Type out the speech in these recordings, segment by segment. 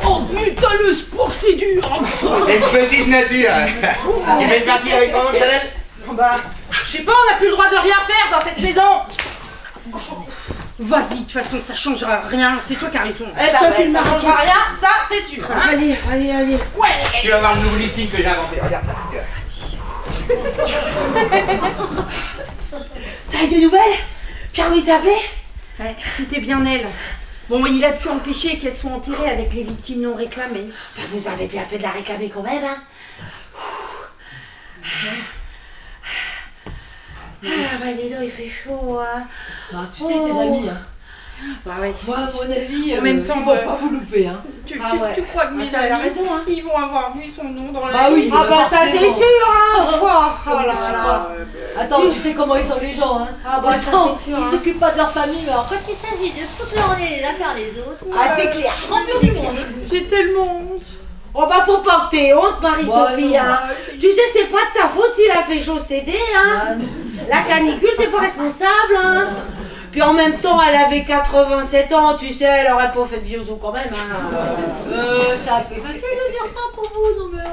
Oh putain, le sport c'est dur. C'est une petite nature. Tu fais partie avec ton oncle Chanel? Bah, je sais pas, on n'a plus le droit de rien faire dans cette maison. Vas-y, de toute façon, ça changera rien. C'est toi qui as raison. Eh ben, ça changera rien, ça c'est sûr. Hein. Allez. Ouais. Tu vas voir le nouveau lifting que j'ai inventé. Regarde ça. T'as eu des nouvelles? Pierre-Louis t'a appelé? Ouais, c'était bien elle. Bon, il a pu empêcher qu'elle soit enterrée avec les victimes non réclamées. Bah, vous avez bien fait de la réclamer quand même, hein. Ah bah dis donc, il fait chaud, hein. Bah, tu sais, tes amis, hein. Bah ouais. Moi, à mon avis, en même temps, ils vont pas vous louper, hein. Tu crois que mes ça, elle a amis, raison, hein. ils vont avoir vu son nom dans la Bah oui. Ah bah ça c'est forcément. sûr, hein. Oh là là. Attends, tu sais comment ils sont les gens, hein. Ah bah ça Attends, c'est sûr, ils hein. s'occupent pas de leur famille, mais alors quand il s'agit de foutre leur nez les affaires des autres... Ah c'est clair. J'ai tellement honte. Oh bah faut pas que t'aies honte, Marie-Sophie, Bah, hein. Tu sais, c'est pas de ta faute s'il a fait chaud cet été, hein. Ah, non. La canicule, t'es pas responsable, hein. Puis en même temps, elle avait 87 ans, tu sais, elle aurait pas fait de vieux os quand même, hein. C'est un peu facile de dire ça pour vous, non mais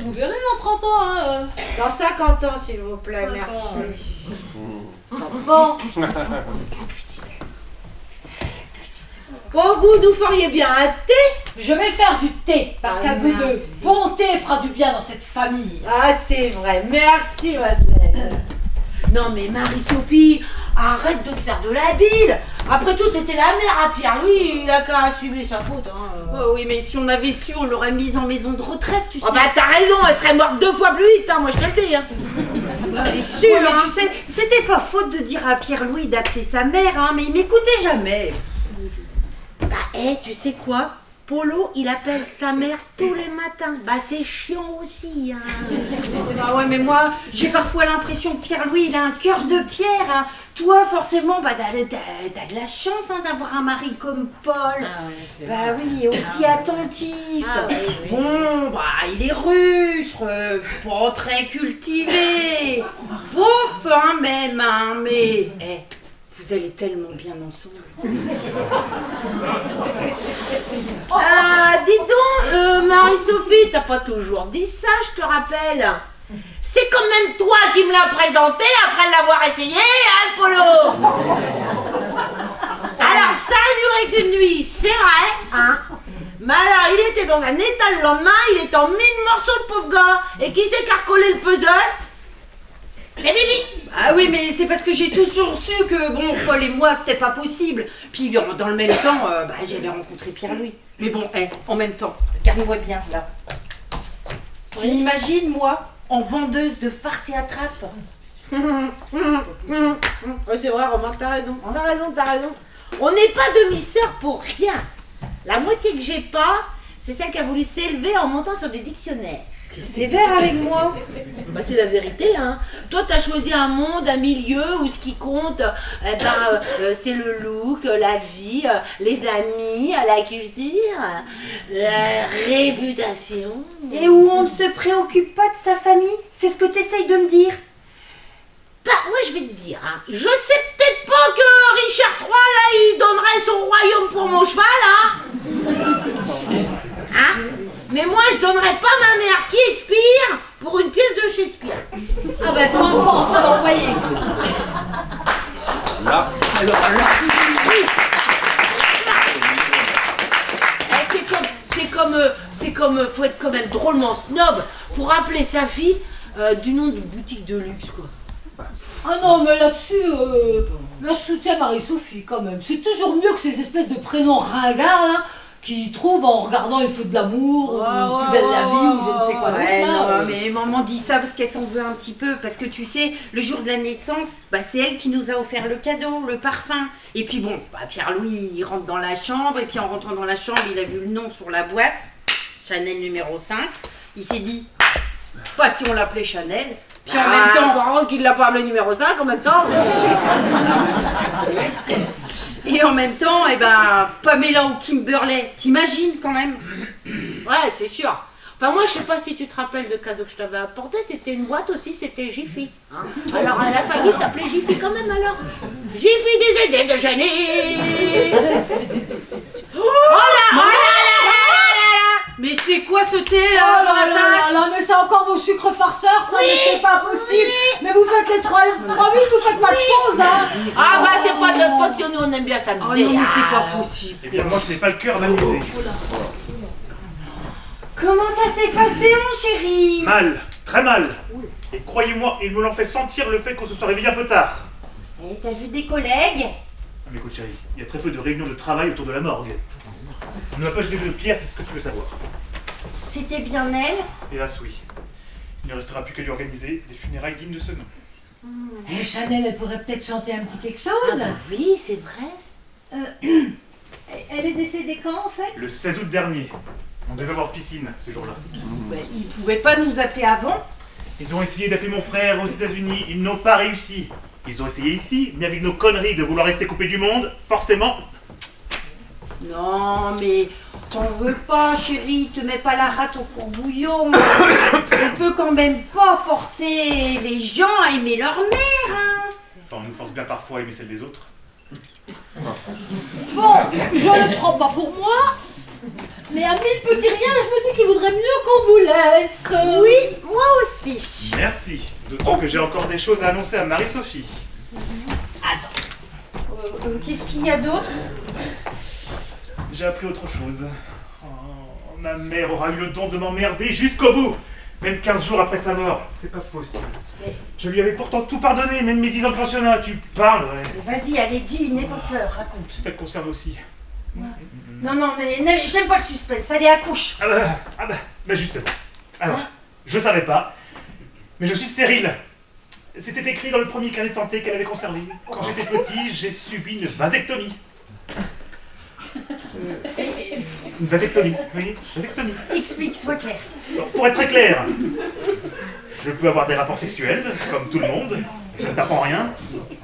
vous verrez dans 30 ans, hein. Dans 50 ans, s'il vous plaît, D'accord. merci. Bon, Bon, vous feriez bien un thé. je vais faire du thé, parce qu'un peu de bon thé fera du bien dans cette famille. Ah, c'est vrai, merci, Madeleine. Non mais Marie-Sophie, arrête de te faire de la bile. Après tout, c'était la mère à Pierre-Louis, il a qu'à assumer sa faute, hein. Oh oui, mais si on avait su, on l'aurait mise en maison de retraite, tu sais. Oh bah t'as raison, elle serait morte 2 fois plus vite, hein, moi je te le dis, hein. C'est sûr, mais tu sais, c'était pas faute de dire à Pierre-Louis d'appeler sa mère, hein, mais il m'écoutait jamais. Bah, tu sais quoi? Polo, il appelle sa mère tous les matins. Bah, c'est chiant aussi, hein. Ah ouais, mais moi, j'ai parfois l'impression que Pierre-Louis, il a un cœur de pierre, hein. Toi, forcément, bah, t'as de la chance, hein, d'avoir un mari comme Paul. Bah oui, aussi attentif. Ah, oui. Bon, bah, il est rustre, pas très cultivé. Bof, hein, même, hein, mais... vous allez tellement bien ensemble. Dis donc, Marie-Sophie, t'as pas toujours dit ça, je te rappelle. C'est quand même toi qui me l'as présenté après l'avoir essayé, hein, le Polo. Alors, ça a duré qu'une nuit, c'est vrai, hein. Mais alors, il était dans un état le lendemain, il était en 1000 morceaux, le pauvre gars. Et qui c'est qui a recollé le puzzle? C'est Bibi. Ah oui, mais c'est parce que j'ai toujours su que, bon, Paul et moi, c'était pas possible. Puis, dans le même temps, bah, j'avais rencontré Pierre-Louis. Mais bon, en même temps, regarde-moi bien, là. Tu m'imagines, moi, en vendeuse de farce et attrape? Ouais, c'est vrai, remarque, t'as raison. T'as raison. On n'est pas demi-sœurs pour rien. La moitié que j'ai pas, c'est celle qui a voulu s'élever en montant sur des dictionnaires. T'es sévère avec moi. Bah, c'est la vérité, hein. Toi, t'as choisi un monde, un milieu où ce qui compte, c'est le look, la vie, les amis, la culture, la réputation. Et où on ne se préoccupe pas de sa famille? C'est ce que t'essayes de me dire? Bah, moi, je vais te dire, hein. Je sais peut-être pas que Richard III, là, il donnerait son royaume pour mon cheval, hein. Hein? Mais moi, je donnerais pas ma mère qui expire pour une pièce de Shakespeare. Ah bah 100 ans, faut l'envoyer. Là. Alors là, c'est comme, faut être quand même drôlement snob pour appeler sa fille du nom d'une boutique de luxe, quoi. Ah non, mais là-dessus, là je soutiens Marie-Sophie quand même. C'est toujours mieux que ces espèces de prénoms ringards là, qui trouvent en regardant Il faut de l'amour, ou Plus belle la vie, ou je ne sais quoi d'autre. Ouais, là. non, mais maman dit ça parce qu'elle s'en veut un petit peu. Parce que tu sais, le jour de la naissance, bah, c'est elle qui nous a offert le cadeau, le parfum. Et puis bon, bah, Pierre-Louis, il rentre dans la chambre. Et puis en rentrant dans la chambre, il a vu le nom sur la boîte. Chanel numéro 5. Il s'est dit, pas si on l'appelait Chanel. Puis en même temps... qu'il l'a pas appelé numéro 5 en même temps. Et en même temps, eh ben, Pamela ou Kimberley, t'imagines quand même? Ouais, c'est sûr. Enfin, moi, je sais pas si tu te rappelles le cadeau que je t'avais apporté, c'était une boîte aussi, c'était Jiffy. Hein, alors, elle a failli s'appeler Jiffy quand même, alors. Jiffy des idées de Jenny. sucre farceur, ça c'est pas possible. Mais vous faites les 3 minutes, vous faites pas de pause, hein. Ah bah c'est pas de notre faute si nous on aime bien s'amuser. Oh non, mais c'est pas possible. Eh bien, moi, je n'ai pas le cœur à m'amuser. Comment ça s'est passé, mon chéri? Mal, très mal. Et croyez-moi, il me l'en fait sentir le fait qu'on se soit réveillé un peu tard. Et t'as vu des collègues? Ah, mais écoute, chérie, il y a très peu de réunions de travail autour de la morgue. On n'a pas jeté de pierre, c'est ce que tu veux savoir. C'était bien elle? Hélas, oui. Il ne restera plus qu'à lui organiser des funérailles dignes de ce nom. Eh, Chanel, elle pourrait peut-être chanter un petit quelque chose. Ah bah oui, c'est vrai. Elle est décédée quand, en fait? Le 16 août dernier, on devait avoir piscine ce jour-là. Ben, ils pouvaient pas nous appeler avant. Ils ont essayé d'appeler mon frère aux États-Unis, ils n'ont pas réussi. Ils ont essayé ici, mais avec nos conneries de vouloir rester coupés du monde, forcément. Non, mais t'en veux pas, chérie, te mets pas la rate au courbouillon. On peut quand même pas forcer les gens à aimer leur mère, hein. Enfin, on nous force bien parfois à aimer celle des autres. Bon, je le prends pas pour moi. Mais à 1000 petits riens, je me dis qu'il vaudrait mieux qu'on vous laisse. Oui, moi aussi. Merci. D'autant que j'ai encore des choses à annoncer à Marie-Sophie. Qu'est-ce qu'il y a d'autre? J'ai appris autre chose. Oh, ma mère aura eu le don de m'emmerder jusqu'au bout. Même 15 jours après sa mort. C'est pas possible. Je lui avais pourtant tout pardonné, même mes 10 ans de pensionnat. Tu parles, ouais. Vas-y, allez, dis, n'aie pas peur, raconte. Ça te concerne aussi. Non, mais j'aime pas le suspense, allez, accouche. Bah justement. Alors, je savais pas, mais je suis stérile. C'était écrit dans le premier carnet de santé qu'elle avait conservé. Quand j'étais petit, j'ai subi une vasectomie. Une vasectomie, oui, vasectomie. Explique, sois clair. Alors, pour être très clair, je peux avoir des rapports sexuels, comme tout le monde. Je ne t'apprends rien,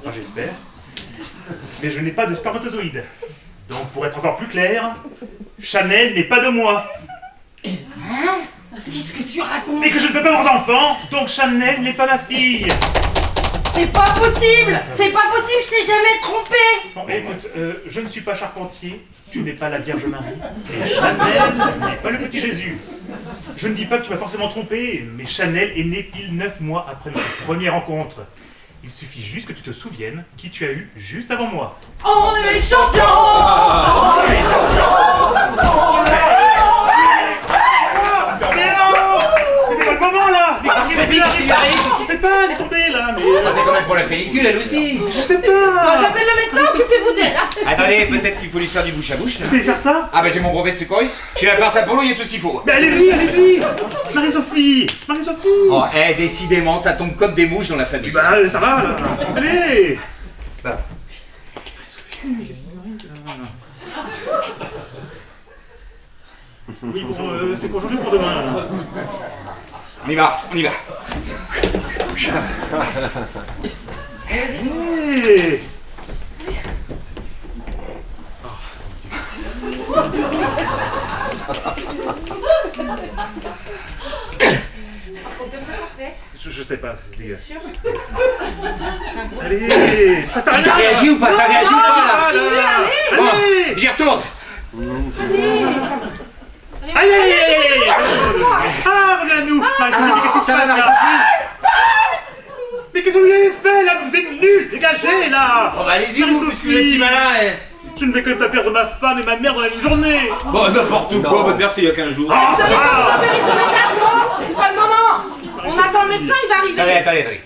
enfin j'espère. Mais je n'ai pas de spermatozoïdes. Donc pour être encore plus clair, Chanel n'est pas de moi. Hein? Qu'est-ce que tu racontes? Mais que je ne peux pas avoir d'enfant, donc Chanel n'est pas ma fille. C'est pas possible! C'est pas possible, je t'ai jamais trompé! Bon, écoute, je ne suis pas charpentier, tu n'es pas la Vierge Marie, et Chanel n'est pas le petit Jésus. Je ne dis pas que tu m'as forcément trompé, mais Chanel est née pile 9 mois après notre première rencontre. Il suffit juste que tu te souviennes qui tu as eu juste avant moi. On est champions! On est Mais c'est pas le moment là! Mais c'est vite, il arrive. Je sais pas, elle est tombée là, mais... C'est quand même pour la pellicule, elle aussi. Je sais pas! J'appelle le médecin, occupez-vous d'elle. Attendez, peut-être qu'il faut lui faire du bouche à bouche. Tu sais faire ça? Ah bah j'ai mon brevet de secouriste. J'ai la farce Apollo, il y a tout ce qu'il faut. Mais allez-y, allez-y! Marie-Sophie! Marie-Sophie! Oh, décidément, ça tombe comme des mouches dans la famille. Bah, ça va là! Allez! Bah. Marie-Sophie, qu'est-ce qui m'arrive là? Oui, bon, c'est pour aujourd'hui ou pour demain là? On y va, on y va. Allez! Oh, c'est un petit peu. Je sais pas, c'est dégueulasse. Allez! Ça fait rien! Ça réagit ou pas? Ça réagit ou pas là? Allez! Bon, Allez! j'y retourne. Allez, allez, allez! Ah, reviens à nous! Marie-Sophie, qu'est-ce qui se Ça va, passe là? Marie-Sophie? Mais qu'est-ce que vous lui avez fait là? Vous êtes nuls! Dégagez là! Bon bah allez-y vous, puisque vous êtes si malin. Je ne vais quand même pas perdre ma femme et ma mère dans la même journée! Bon, n'importe quoi, votre mère c'était il y a 15 jours. Ah, Vous allez ça pas vous va. opérer sur la table, non? C'est pas le moment. On attend le médecin, il va arriver. Attendez.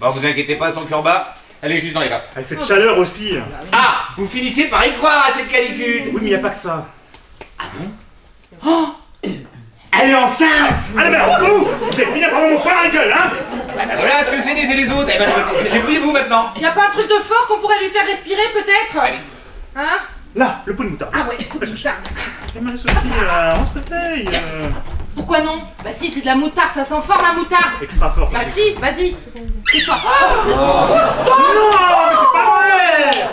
Bon, vous inquiétez pas, son cœur bat, elle est juste dans les vapes. Avec cette chaleur aussi! Ah, vous finissez par y croire à cette canicule. Oui, mais il n'y a pas que ça! Elle est enceinte. Allez, ben, vous! Vous allez finir par mon pain à la gueule, hein! Voilà ce que c'est d'aider les autres. Eh ben, débrouillez-vous maintenant. Y a pas un truc de fort qu'on pourrait lui faire respirer, peut-être? Hein? Là, le pot de moutarde! Ah ouais, putain. Et Marie-Sophie, on se réveille! Pourquoi non? Bah si, c'est de la moutarde, ça sent fort la moutarde. Extra fort! Bah si, vas-y. Fais-toi. Non, mais c'est pas vrai!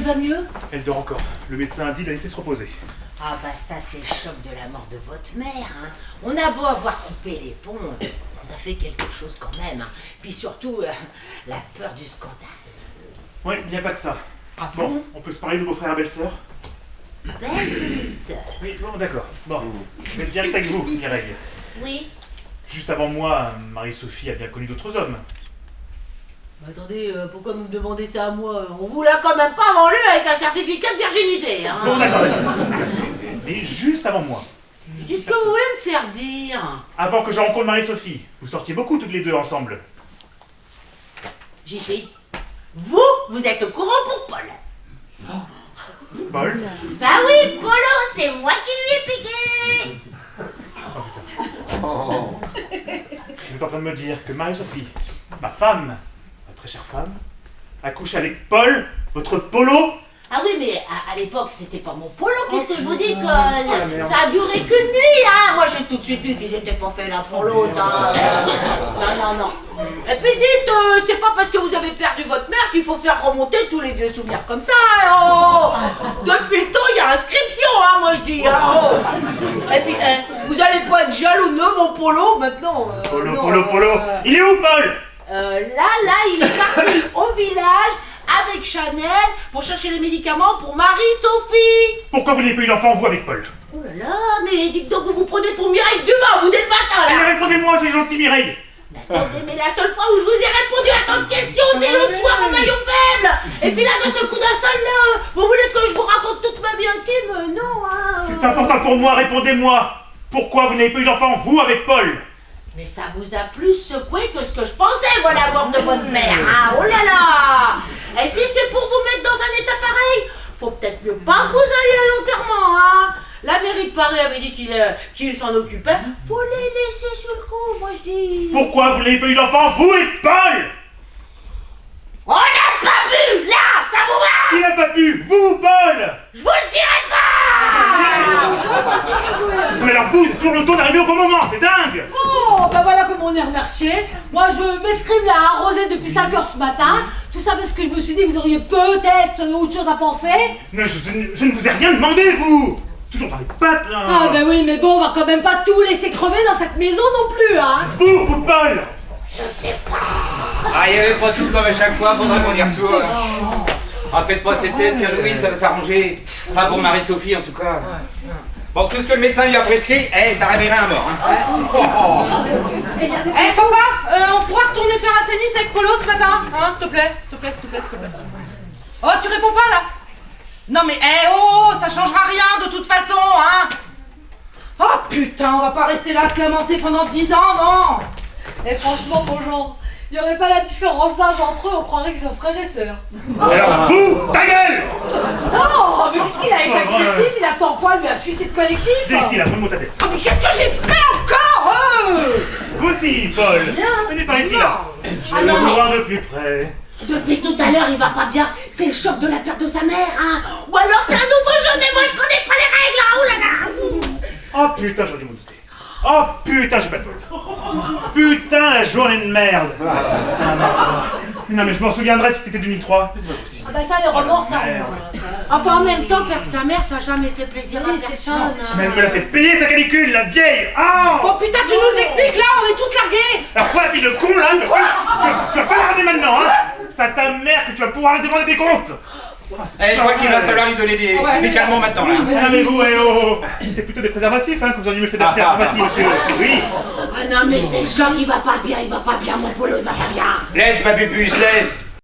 va mieux? Elle dort encore. Le médecin a dit de la laisser se reposer. Ah bah ça c'est le choc de la mort de votre mère, hein. On a beau avoir coupé les ponts, ça fait quelque chose quand même, hein. Puis surtout, la peur du scandale. Oui, il n'y a pas que ça. Ah Bon, on peut se parler de vos frères et belles-sœurs? Belle-sœur. Oui, bon, d'accord. Bon, je vais être direct avec vous, Mireille. Oui. Juste avant moi, Marie-Sophie a bien connu d'autres hommes. Mais attendez, pourquoi vous me demandez ça à moi? On vous l'a quand même pas vendu avec un certificat de virginité, hein. Bon, d'accord, d'accord. Mais juste avant moi. Qu'est-ce que vous voulez me faire dire? Avant que je rencontre Marie-Sophie, vous sortiez beaucoup toutes les deux ensemble. J'y suis. Vous êtes au courant pour Paul. Paul? Bah oui, Polo, c'est moi qui lui ai piqué. Oh putain. Vous êtes en train de me dire que Marie-Sophie, ma femme, ma très chère femme, a couché avec Paul, votre Polo? Ah oui, mais à l'époque, c'était pas mon Polo, puisque je vous dis que ça a duré qu'une nuit, hein. Moi, j'ai tout de suite vu qu'ils étaient pas faits l'un pour l'autre, hein. Non. Et puis dites, c'est pas parce que vous avez perdu votre mère qu'il faut faire remonter tous les vieux souvenirs comme ça, hein. Oh. Depuis le temps, il y a inscription, hein, moi je dis, hein. Oh. Et puis, vous allez pas être jaloux de mon Polo, maintenant. Polo. Il est où, Paul? Là, il est parti au village avec Chanel pour chercher les médicaments pour Marie-Sophie. Pourquoi vous n'avez pas eu d'enfant, vous, avec Paul? Oh là là, mais dites donc, vous vous prenez pour Mireille Dumas, vous êtes matin là. Allez, répondez-moi, c'est gentil, Mireille. Mais attendez, mais la seule fois où je vous ai répondu à tant de questions, c'est l'autre soir au maillon faible. Et puis là, d'un seul coup d'un seul, là, vous voulez que je vous raconte toute ma vie intime? Non, hein. C'est important pour moi, répondez-moi. Pourquoi vous n'avez pas eu d'enfant, vous, avec Paul? Mais ça vous a plus secoué que ce que je pensais, voilà la mort de votre mère, hein. Oh là là. Et si c'est pour vous mettre dans un état pareil, faut peut-être mieux pas que vous alliez à l'enterrement, hein. La mairie de Paris avait dit qu'il s'en occupait. Faut les laisser sur le coup, moi je dis. Pourquoi vous n'avez pas eu d'enfant, vous et Paul? On n'a pas vu, là, ça vous va? Qui n'a pas pu? Vous ou Paul? Je vous le dirai pas. Mais alors vous êtes toujours le tour d'arriver au bon moment, c'est dingue. Oh, ben voilà comment on est remercié. Moi, je m'escrime là à arroser depuis 5 heures ce matin. Tout ça parce que je me suis dit que vous auriez peut-être autre chose à penser. Mais je ne vous ai rien demandé, vous. Toujours dans les pattes, là. Ah ben oui, mais bon, on va quand même pas tout laisser crever dans cette maison non plus, hein. Vous ou Paul? Je sais pas. Ah, il n'y avait pas tout comme à chaque fois, faudra qu'on y retourne. Ah, faites pas cette tête, Pierre-Louis, ça va s'arranger. Enfin, pour Marie-Sophie, en tout cas. Bon, tout ce que le médecin lui a prescrit, ça réveillerait un mort. Hein. Eh papa, on pourra retourner faire un tennis avec Polo ce matin, hein, s'il te plaît. Oh, tu réponds pas là? Non mais, ça changera rien de toute façon, hein. Oh putain, on va pas rester là à se lamenter pendant 10 ans, non. Et franchement, bonjour, il n'y aurait pas la différence d'âge entre eux, on croirait qu'ils sont frères et sœurs. Alors vous, ta gueule. Oh, mais qu'est-ce qu'il a été agressif? Il attend quoi, lui, un suicide collectif? Viens ici, là, prends-moi ta tête. Oh, mais qu'est-ce que j'ai fait encore? Vous aussi, Paul. Venez par ici, là. Je Ah veux non, vous mais- voir de plus près. Depuis tout à l'heure, il va pas bien. C'est le choc de la perte de sa mère, hein. Ou alors c'est un nouveau jeu, mais moi je connais pas les règles, hein. Oh là là. Oh putain, j'aurais dû m'en douter. Oh putain, j'ai pas de bol. Putain, la journée de merde. Non, mais je m'en souviendrai si c'était 2003. C'est pas possible. Ah bah ça, les remords, ça Merde. Enfin, en même temps, perdre sa mère, ça a jamais fait plaisir Oui, à c'est personne. sûr. Mais elle me l'a fait payer sa canicule, la vieille. Ah. Bon putain, tu nous expliques là, on est tous largués. Alors toi, la fille de con, là, tu vas pas la ramener maintenant, hein. C'est à ta mère que tu vas pouvoir lui demander des comptes. Je crois qu'il va falloir lui donner des calmants maintenant, là. Ah mais vous, c'est plutôt des préservatifs, hein, que vous auriez mieux fait d'acheter à la pharmacie, monsieur. Oui. Ah non, mais c'est le choc, il va pas bien, mon Polo, il va pas bien. Laisse, ma pupus, laisse.